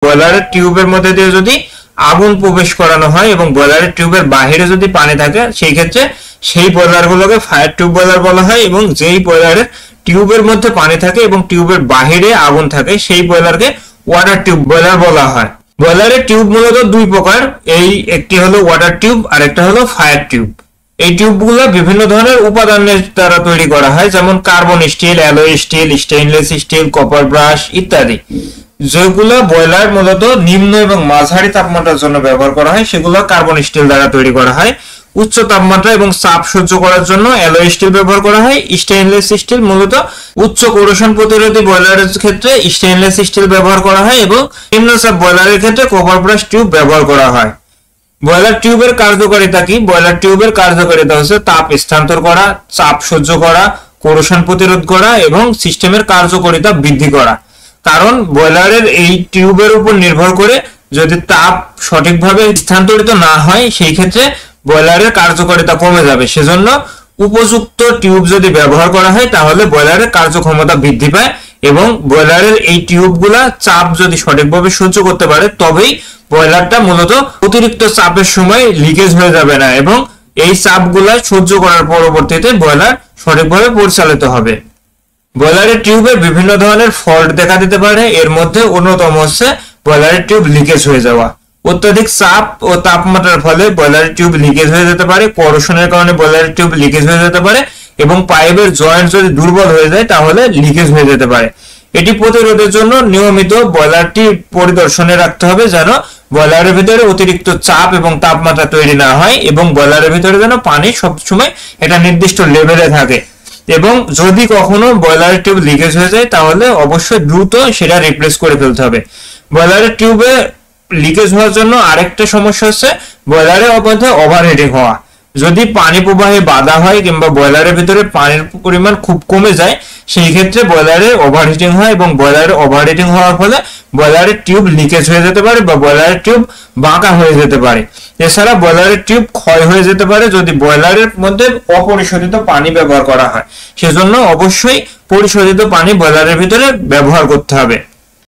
বয়লারের টিউবের মধ্যে দিয়ে যদি আগুন প্রবেশ করানো হয় এবং বয়লারের টিউবের বাহিরে যদি পানি থাকে সেই ক্ষেত্রে সেই বয়লারগুলোকে ফায়ার টিউব বয়লার বলা হয়, এবং যেই বয়লারের টিউবের মধ্যে পানি থাকে এবং টিউবের বাহিরে আগুন থাকে সেই বয়লারকে ওয়াটার টিউব বয়লার বলা হয়। বয়লারের টিউব মূলত দুই প্রকার, একটি হলো ওয়াটার টিউব আর একটা হলো ফায়ার টিউব। এই টিউবগুলো বিভিন্ন ধরনের উপাদানের দ্বারা তৈরি করা হয়, যেমন carbon still, alloy still, stainless steel, copper brush ইত্যাদি। যেগুলো বয়লার মূলত নিম্ন এবং মাঝারি তাপমাত্রার জন্য ব্যবহার করা হয় সেগুলো কার্বন স্টিল দ্বারা তৈরি করা হয়। উচ্চ তাপমাত্রা এবং চাপ সহ্য করার জন্য অ্যালয় স্টিল ব্যবহার করা হয়। স্টেইনলেস স্টিল মূলত উচ্চ কোরোশন প্রতিরোধী বয়লারের ক্ষেত্রে স্টেইনলেস স্টিল ব্যবহার করা হয়, এবং নিম্ন চাপ বয়লারের ক্ষেত্রে কপার ব্রাশ টিউব ব্যবহার করা হয়। বয়লার টিউবের কার্যকারিতা কি? বয়লার টিউবের কার্যকারিতা হচ্ছে তাপ স্থানান্তর করা, চাপ সহ্য করা, কোরোশন প্রতিরোধ করা এবং সিস্টেমের কার্যকারিতা বৃদ্ধি করা। কারণ বয়লারের এই টিউবের উপর নির্ভর করে যদি তাপ সঠিকভাবে স্থানান্তরিত না হয় সেই ক্ষেত্রে বয়লারের কার্যকারিতা কমে যাবে। সেজন্য উপযুক্ত টিউব যদি ব্যবহার করা হয় তাহলে বয়লারের কার্যক্ষমতা বৃদ্ধি পায়, এবং বয়লারের এই টিউবগুলা চাপ যদি সঠিকভাবে সহ্য করতে পারে তবেই বয়লারটা মূলত অতিরিক্ত চাপের সময় লিকেজ হয়ে যাবে না, এবং এই চাপগুলা সহ্য করার পরবর্তীতে বয়লার সঠিকভাবে পরিচালিত হবে। বয়লারের টিউবে বিভিন্ন ধরনের ফল্ট দেখা দিতে পারে, এর মধ্যে অন্যতম হচ্ছে বয়লারের টিউব লিকেজ হয়ে যাওয়া। অত্যাধিক চাপ ও তাপমাত্রার ফলে বয়লারের টিউব লিকেজ হয়ে যেতে পারে, করোশনের কারণে বয়লারের টিউব লিকেজ হয়ে যেতে পারে, এবং পাইপের জয়েন্ট যদি দুর্বল হয়ে যায় তাহলে লিকেজ হয়ে যেতে পারে। এটি প্রতিরোধের জন্য নিয়মিত বয়লারটি পরিদর্শনে রাখতে হবে যেন বয়লারের ভিতরে অতিরিক্ত চাপ এবং তাপমাত্রা তৈরি না হয়, এবং বয়লারের ভিতরে যেন পানি সবসময় একটা নির্দিষ্ট লেভেলে থাকে। এবং যদি কখনো বয়লারের টিউব লিকেজ হয়ে যায় তাহলে অবশ্যই দ্রুত সেটা রিপ্লেস করে ফেলতে হবে। বয়লারের টিউবে লিকেজ হওয়ার জন্য আরেকটা সমস্যা হচ্ছে বয়লারের মধ্যে ওভারহিটিং হওয়া। যদি পানি প্রবাহে বাধা হয় কিংবা বয়লারের ভিতরে পানির পরিমাণ খুব কমে যায় সেই ক্ষেত্রে বয়লারের ওভারহিটিং হয়, এবং বয়লারের ওভারহিটিং হওয়ার ফলে বয়লারের টিউব লিকেজ হয়ে যেতে পারে বা বয়লারের টিউব বাঁকা হয়ে যেতে পারে। এছাড়া বয়লারের টিউব ক্ষয় হয়ে যেতে পারে যদি বয়লারের মধ্যে অপরিশোধিত পানি ব্যবহার করা হয়। সেজন্য অবশ্যই পরিশোধিত পানি বয়লারের ভিতরে ব্যবহার করতে হবে।